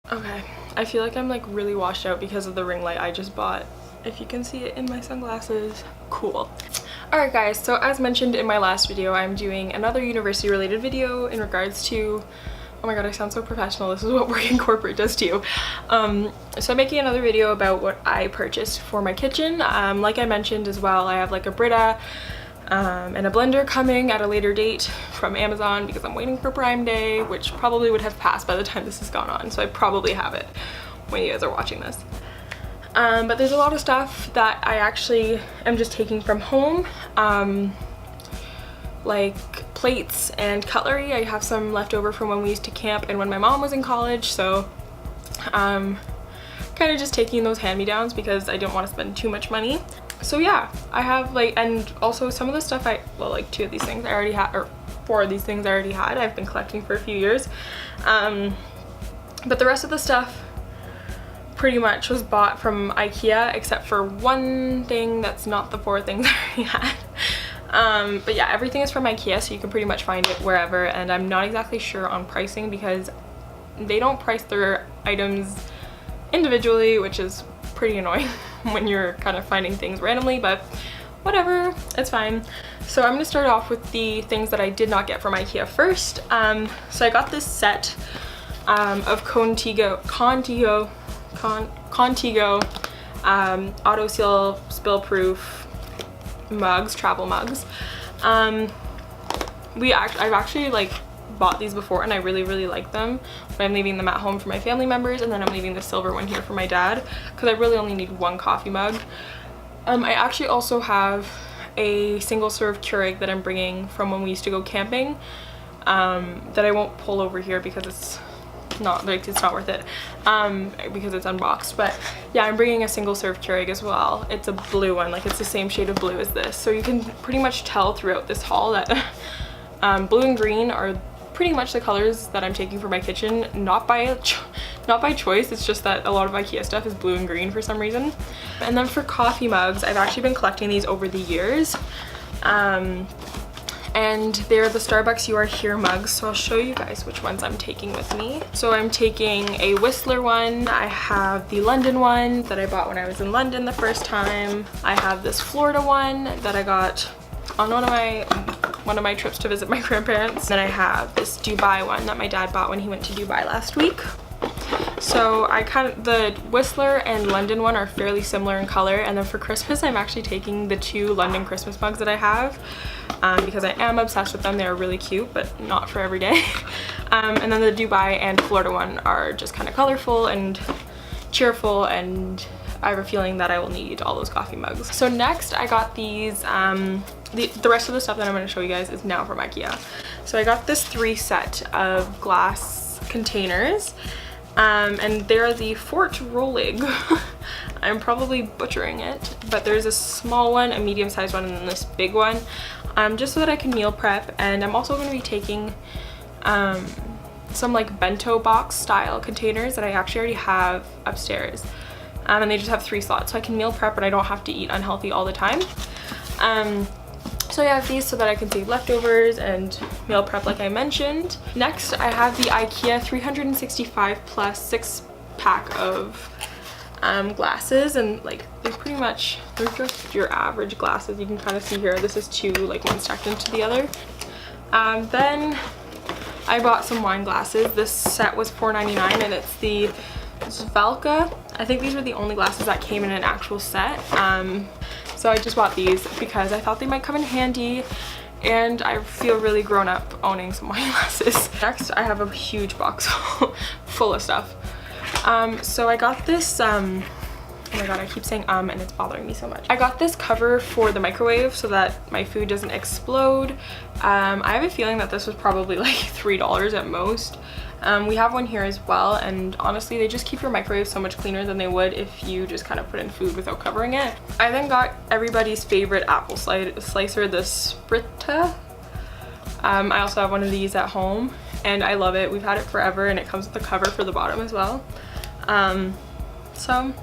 Okay, I feel like I'm like really washed out because of the ring light I just bought. If you can see it in my sunglasses. Cool. Alright guys, so as mentioned in my last video, I'm doing another university related video in regards to, oh my god, I sound so professional, this is what working corporate does to you. So I'm making another video about what I purchased for my kitchen. Like I mentioned as well, I have like a Brita and a blender coming at a later date from Amazon because I'm waiting for Prime Day, which probably would have passed by the time this has gone on, so I probably have it when you guys are watching this. But there's a lot of stuff that I actually am just taking from home, like plates and cutlery. I have some left over from when we used to camp and when my mom was in college, so kind of just taking those hand-me-downs because I don't want to spend too much money. So yeah, I have like, and also some of the stuff well, like 2 of these things I already had, or 4 of these things I already had. I've been collecting for a few years. But the rest of the stuff pretty much was bought from Ikea, except for one thing that's not the 4 things I already had. But yeah, everything is from Ikea, so you can pretty much find it wherever, and I'm not exactly sure on pricing because they don't price their items individually, which is pretty annoying when you're kind of finding things randomly, but whatever, it's fine. So I'm going to start off with the things that I did not get from Ikea first. So I got this set of Contigo auto seal spill proof mugs, travel mugs. I've actually like bought these before and I really like them, but I'm leaving them at home for my family members, and then I'm leaving the silver one here for my dad because I really only need 1 coffee mug. I actually also have a single serve Keurig that I'm bringing from when we used to go camping, that I won't pull over here because it's not worth it, because it's unboxed. But yeah, I'm bringing a single serve Keurig as well. It's a blue one, like it's the same shade of blue as this, so you can pretty much tell throughout this haul that blue and green are pretty much the colors that I'm taking for my kitchen, not by choice. It's just that a lot of Ikea stuff is blue and green for some reason. And then for coffee mugs, I've actually been collecting these over the years, and they're the Starbucks You Are Here mugs, so I'll show you guys which ones I'm taking with me. So I'm taking a Whistler one, I have the London one that I bought when I was in London the first time, I have this Florida one that I got on one of my trips to visit my grandparents. Then I have this Dubai one that my dad bought when he went to Dubai last week. So the Whistler and London one are fairly similar in color, and then for Christmas I'm actually taking the 2 London Christmas mugs that I have, because I am obsessed with them. They are really cute, but not for every day. And then the Dubai and Florida one are just kind of colorful and cheerful, and I have a feeling that I will need all those coffee mugs. So next I got these, the rest of the stuff that I'm going to show you guys is now from Ikea. So I got this 3 set of glass containers, and they're the Fort Rollig. I'm probably butchering it, but there's a small one, a medium-sized one, and then this big one, just so that I can meal prep. And I'm also going to be taking some like bento box style containers that I actually already have upstairs, and they just have 3 slots, so I can meal prep and I don't have to eat unhealthy all the time. So I have these so that I can save leftovers and meal prep like I mentioned. Next I have the Ikea 365 plus 6-pack of glasses, and like they're just your average glasses. You can kind of see here, this is 2, like one stacked into the other. Then I bought some wine glasses. This set was $4.99 and it's the Svalka. I think these were the only glasses that came in an actual set. So I just bought these because I thought they might come in handy, and I feel really grown up owning some wine glasses. Next I have a huge box full of stuff. So I got this, oh my god, I keep saying and it's bothering me so much. I got this cover for the microwave so that my food doesn't explode. I have a feeling that this was probably like $3 at most. We have one here as well, and honestly they just keep your microwave so much cleaner than they would if you just kind of put in food without covering it. I then got everybody's favorite apple slicer, the Sprita. I also have one of these at home and I love it. We've had it forever, and it comes with a cover for the bottom as well. So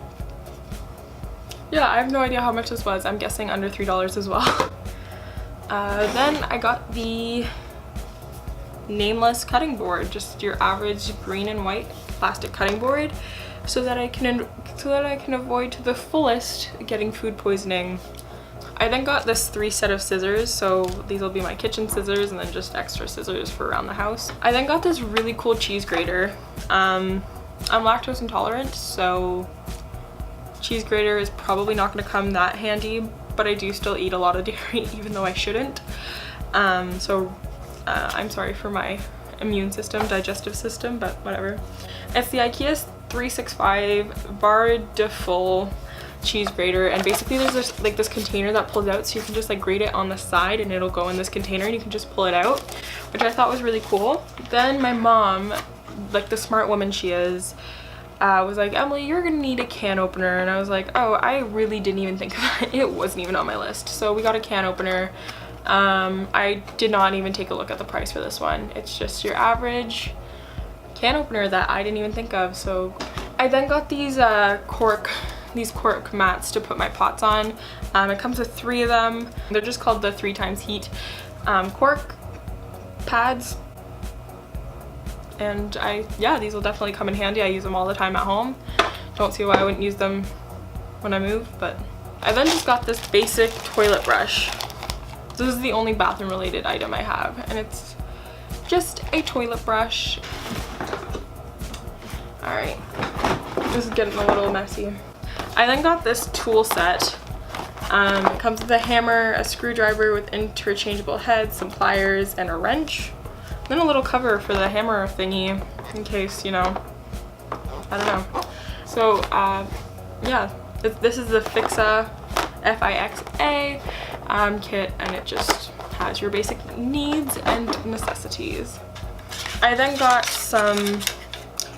yeah, I have no idea how much this was. I'm guessing under $3 as well. Then I got the nameless cutting board, just your average green and white plastic cutting board so that I can avoid to the fullest getting food poisoning. I then got this 3 set of scissors, so these will be my kitchen scissors and then just extra scissors for around the house. I then got this really cool cheese grater. I'm lactose intolerant, so cheese grater is probably not going to come that handy, but I do still eat a lot of dairy even though I shouldn't. I'm sorry for my immune system, digestive system, but whatever. It's the Ikea 365 bar de full cheese grater, and basically there's this container that pulls out, so you can just like grate it on the side and it'll go in this container and you can just pull it out, which I thought was really cool. Then my mom, like the smart woman she is, was like, Emily, you're gonna need a can opener, and I was like, oh, I really didn't even think of that. It wasn't even on my list. So we got a can opener. I did not even take a look at the price for this one. It's just your average can opener that I didn't even think of. So I then got these cork mats to put my pots on. It comes with 3 of them. They're just called the 3 times heat cork pads. And yeah, these will definitely come in handy. I use them all the time at home. Don't see why I wouldn't use them when I move. But I then just got this basic toilet brush. This is the only bathroom related item I have, and it's just a toilet brush. Alright, this is getting a little messy. I then got this tool set. It comes with a hammer, a screwdriver with interchangeable heads, some pliers, and a wrench. Then a little cover for the hammer thingy in case, you know, I don't know. So yeah, this is the Fixa F-I-X-A kit, and it just has your basic needs and necessities. I then got some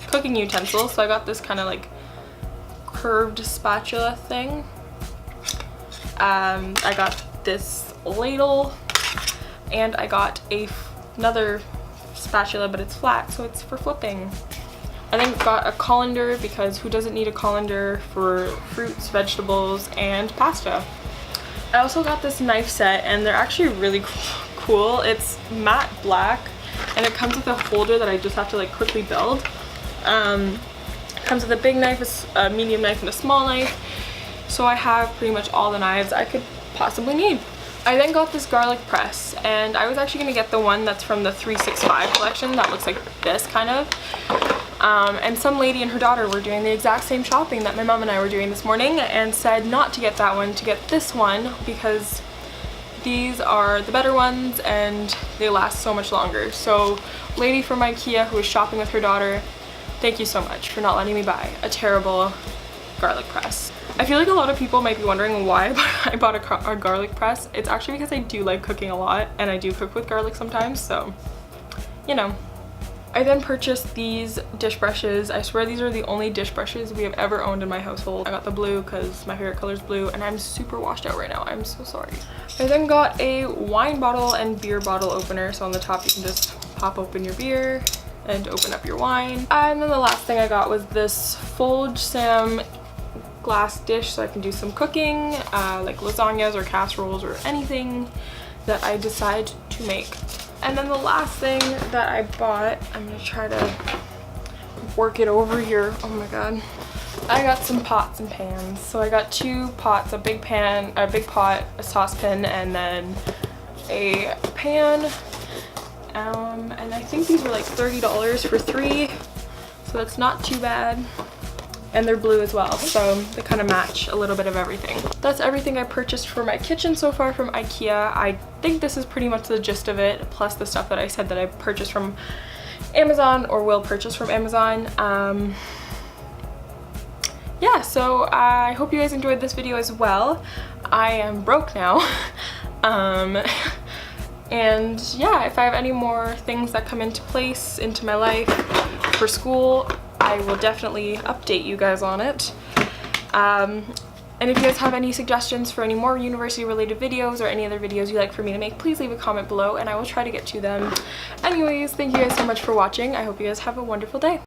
cooking utensils. So I got this kind of like curved spatula thing. I got this ladle, and I got another spatula, but it's flat, so it's for flipping. I then got a colander, because who doesn't need a colander for fruits, vegetables, and pasta. I also got this knife set, and they're actually really cool. It's matte black, and it comes with a holder that I just have to like quickly build. It comes with a big knife, a medium knife, and a small knife. So I have pretty much all the knives I could possibly need. I then got this garlic press, and I was actually going to get the one that's from the 365 collection that looks like this kind of. And some lady and her daughter were doing the exact same shopping that my mom and I were doing this morning, and said not to get that one, to get this one, because these are the better ones and they last so much longer. So lady from Ikea who was shopping with her daughter, thank you so much for not letting me buy a terrible garlic press. I feel like a lot of people might be wondering why I bought a garlic press. It's actually because I do like cooking a lot, and I do cook with garlic sometimes, so you know. I then purchased these dish brushes. I swear these are the only dish brushes we have ever owned in my household. I got the blue because my favorite color is blue, and I'm super washed out right now. I'm so sorry. I then got a wine bottle and beer bottle opener. So on the top you can just pop open your beer and open up your wine. And then the last thing I got was this Folge Sam glass dish, so I can do some cooking, like lasagnas or casseroles or anything that I decide to make. And then the last thing that I bought, I'm gonna try to work it over here. Oh my god. I got some pots and pans. So I got 2 pots, a big pot, a saucepan, and then a pan. And I think these were like $30 for 3, so that's not too bad. And they're blue as well, so they kind of match a little bit of everything. That's everything I purchased for my kitchen so far from Ikea. I think this is pretty much the gist of it, plus the stuff that I said that I purchased from Amazon or will purchase from Amazon. Yeah, so I hope you guys enjoyed this video as well. I am broke now. And yeah, if I have any more things that come into place into my life for school, I will definitely update you guys on it. And if you guys have any suggestions for any more university related videos or any other videos you'd like for me to make, please leave a comment below and I will try to get to them. Anyways, thank you guys so much for watching. I hope you guys have a wonderful day.